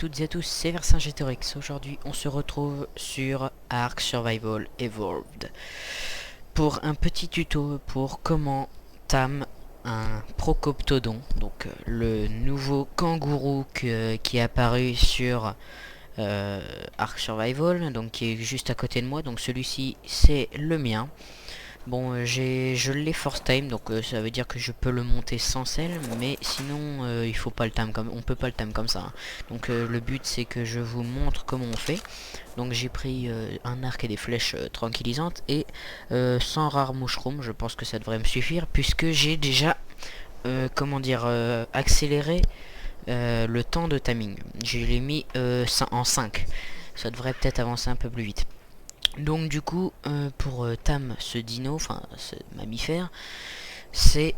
toutes et à tous, c'est Vercingétorix. Aujourd'hui, on se retrouve sur Ark Survival Evolved pour un petit tuto pour comment tam un Procoptodon, donc le nouveau kangourou qui est apparu sur Ark Survival, donc qui est juste à côté de moi. Donc celui-ci, c'est le mien. Bon, je l'ai force time, donc ça veut dire que je peux le monter sans selle, mais sinon il faut pas le time comme on peut pas le time comme ça, hein. Donc le but c'est que je vous montre comment on fait. Donc j'ai pris un arc et des flèches tranquillisantes et 100 rares mushrooms, je pense que ça devrait me suffire puisque j'ai déjà comment dire accéléré le temps de timing. Je l'ai mis en 5. Ça devrait peut-être avancer un peu plus vite. Donc du coup, pour tam ce dino, enfin ce mammifère, c'est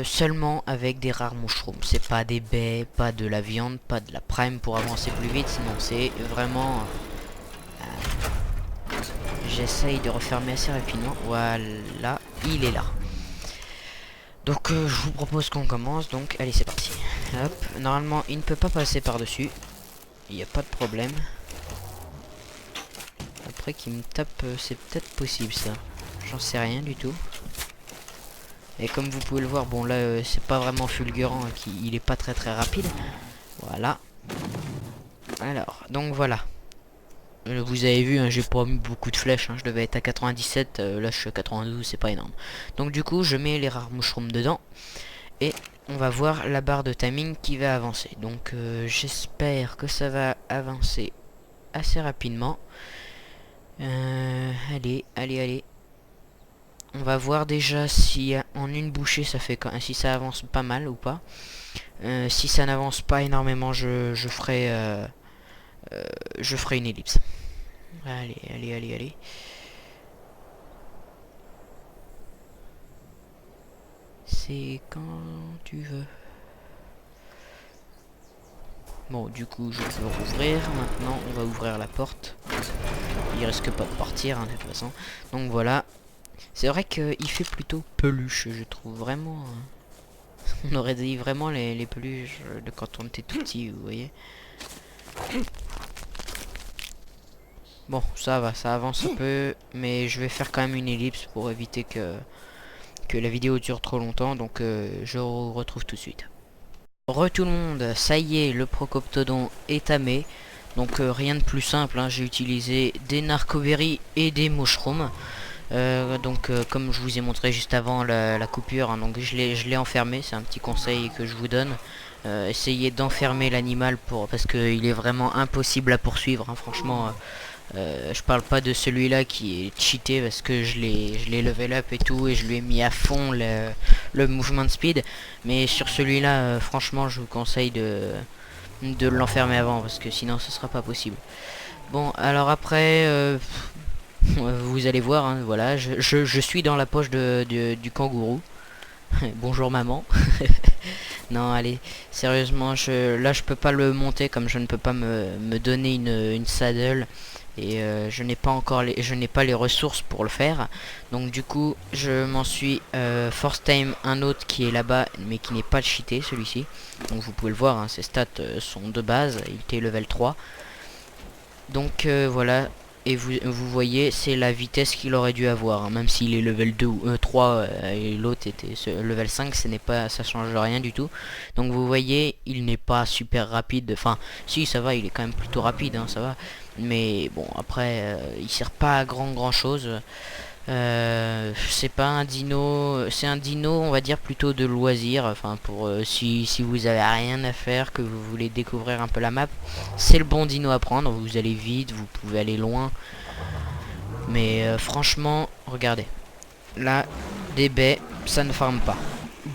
seulement avec des rares mushrooms. C'est pas des baies, pas de la viande, pas de la prime pour avancer plus vite. Sinon c'est vraiment... j'essaye de refermer assez rapidement. Voilà, il est là. Donc je vous propose qu'on commence. Donc allez, c'est parti. Hop, normalement il ne peut pas passer par-dessus. Il n'y a pas de problème. Après qu'il me tape, c'est peut-être possible ça. J'en sais rien du tout. Et comme vous pouvez le voir, bon là c'est pas vraiment fulgurant, il est pas très rapide. Voilà. Alors, donc voilà. Vous avez vu, hein, j'ai pas mis beaucoup de flèches, hein, je devais être à 97, là je suis à 92, c'est pas énorme. Donc du coup, je mets les rares mushrooms dedans. Et on va voir la barre de timing qui va avancer. Donc j'espère que ça va avancer assez rapidement. Allez. On va voir déjà si en une bouchée ça fait si ça avance pas mal ou pas. Si ça n'avance pas énormément, je ferai une ellipse. Allez. C'est quand tu veux. Bon, du coup, je peux rouvrir. Maintenant, on va ouvrir la porte. Il risque pas de partir, hein, de toute façon. Donc voilà. C'est vrai qu'il fait plutôt peluche, je trouve vraiment. On aurait dit vraiment les peluches de quand on était tout petit, vous voyez. Bon, ça va, ça avance un peu, mais je vais faire quand même une ellipse pour éviter que la vidéo dure trop longtemps, donc je vous retrouve tout de suite. Tout le monde, ça y est, le Procoptodon est tamé. Donc rien de plus simple, hein, j'ai utilisé des narcoberries et des mushrooms. Comme je vous ai montré juste avant la coupure, hein, donc je l'ai enfermé, c'est un petit conseil que je vous donne. Essayez d'enfermer l'animal parce qu'il est vraiment impossible à poursuivre, hein, franchement. Je parle pas de celui-là qui est cheaté parce que je l'ai level up et tout et je lui ai mis à fond le movement speed, mais sur celui-là franchement je vous conseille de l'enfermer avant parce que sinon ce sera pas possible. Bon, alors après vous allez voir, hein, voilà, je suis dans la poche du kangourou. Bonjour maman. Non, allez, sérieusement, là je peux pas le monter comme je ne peux pas me donner une saddle. Et je n'ai pas les ressources pour le faire. Donc du coup je m'en suis force time un autre qui est là-bas mais qui n'est pas cheaté, celui-ci. Donc vous pouvez le voir, hein, ses stats sont de base, il était level 3. Donc voilà. Et vous voyez, c'est la vitesse qu'il aurait dû avoir, hein, même s'il est level 2 ou 3 et l'autre était level 5, ça change rien du tout. Donc vous voyez, il n'est pas super rapide. Enfin, si ça va, il est quand même plutôt rapide, hein, ça va. Mais bon, après, il sert pas à grand chose. C'est pas un dino, c'est un dino, on va dire plutôt de loisir. Enfin, pour si vous avez rien à faire, que vous voulez découvrir un peu la map, c'est le bon dino à prendre. Vous allez vite, vous pouvez aller loin. Mais franchement, regardez. Là, des baies, ça ne farme pas.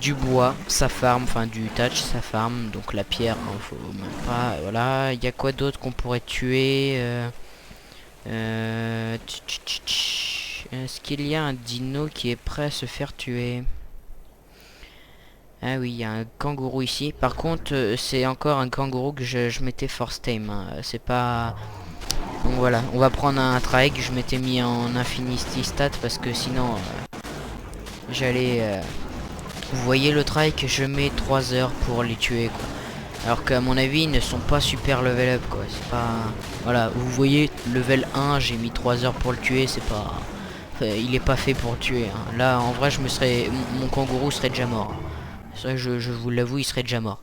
Du bois, ça farme, enfin du thatch, ça farme. Donc la pierre, hein, faut même pas. Voilà, il y a quoi d'autre qu'on pourrait tuer Est-ce qu'il y a un dino qui est prêt à se faire tuer? Ah oui, il y a un kangourou ici. Par contre, c'est encore un kangourou que je m'étais force tame, hein. C'est pas... Donc voilà, on va prendre un trike. Je m'étais mis en infinity stat parce que sinon j'allais... Vous voyez le trike, je mets 3 heures pour les tuer, quoi. Alors qu'à mon avis ils ne sont pas super level up quoi. C'est pas... Voilà, vous voyez level 1 j'ai mis 3 heures pour le tuer, c'est pas... il est pas fait pour le tuer hein. Là en vrai je me serais... Mon kangourou serait déjà mort. C'est vrai, je vous l'avoue, il serait déjà mort.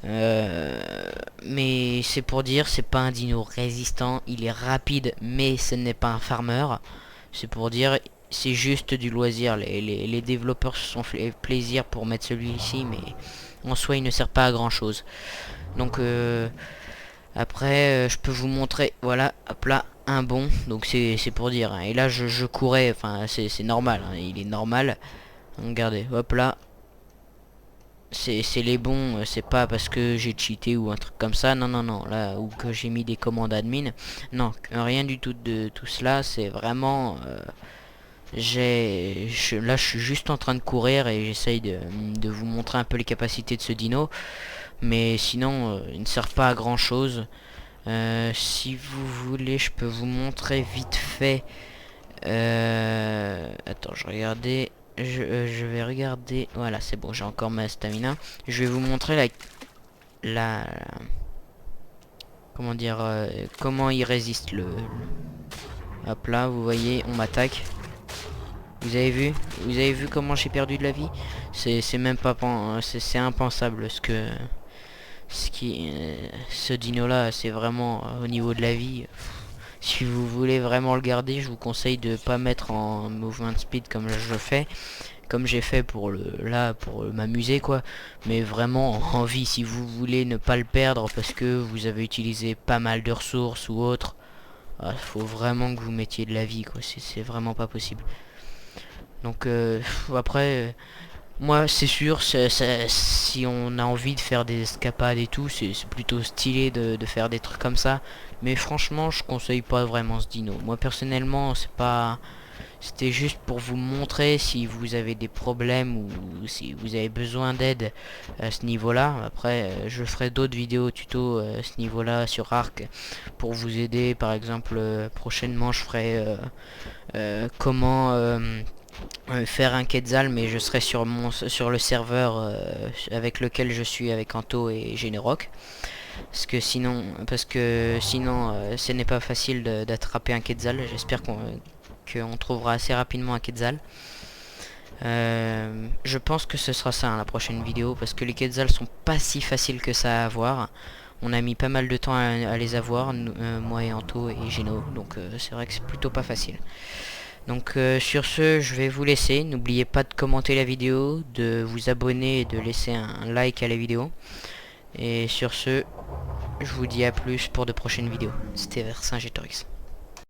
Mais c'est pour dire, c'est pas un dino résistant, il est rapide, mais ce n'est pas un farmer. C'est pour dire, c'est juste du loisir. Les développeurs se sont fait plaisir pour mettre celui-ci, mais en soi, il ne sert pas à grand chose. Donc après, je peux vous montrer, voilà, hop là, un bon. Donc c'est pour dire. Hein. Et là, je courais, enfin, c'est normal, hein, il est normal. Regardez, hop là. C'est les bons, c'est pas parce que j'ai cheaté ou un truc comme ça, non non non, là, ou que j'ai mis des commandes admin, non, rien du tout de tout cela, c'est vraiment, là je suis juste en train de courir et j'essaye de vous montrer un peu les capacités de ce dino, mais sinon, il ne sert pas à grand chose. Si vous voulez, je peux vous montrer vite fait, attends, je regardais... Je vais regarder. Voilà, c'est bon, j'ai encore ma stamina. Je vais vous montrer la comment dire, comment il résiste hop là, vous voyez, on m'attaque. Vous avez vu? Vous avez vu comment j'ai perdu de la vie? C'est même pas c'est impensable ce dino là, c'est vraiment au niveau de la vie. Si vous voulez vraiment le garder, je vous conseille de pas mettre en movement speed comme je fais, comme j'ai fait pour pour m'amuser quoi, mais vraiment en vie. Si vous voulez ne pas le perdre parce que vous avez utilisé pas mal de ressources ou autre, faut vraiment que vous mettiez de la vie quoi, c'est vraiment pas possible. Donc après moi c'est sûr, si on a envie de faire des escapades et tout, c'est plutôt stylé de faire des trucs comme ça, mais franchement je conseille pas vraiment ce dino. Moi personnellement c'est pas... C'était juste pour vous montrer si vous avez des problèmes ou si vous avez besoin d'aide à ce niveau-là. Après, je ferai d'autres vidéos tuto à ce niveau-là sur Arc pour vous aider. Par exemple, prochainement, je ferai comment faire un Quetzal, mais je serai sur le serveur avec lequel je suis avec Anto et Généroc. Parce que sinon, ce n'est pas facile d'attraper un Quetzal. J'espère qu'on trouvera assez rapidement un Quetzal. Je pense que ce sera ça hein, la prochaine vidéo, parce que les Quetzals sont pas si faciles que ça à avoir. On a mis pas mal de temps à les avoir, moi et Anto et Geno, donc c'est vrai que c'est plutôt pas facile. Donc sur ce, je vais vous laisser. N'oubliez pas de commenter la vidéo, de vous abonner et de laisser un like à la vidéo. Et sur ce, je vous dis à plus pour de prochaines vidéos. C'était Versin,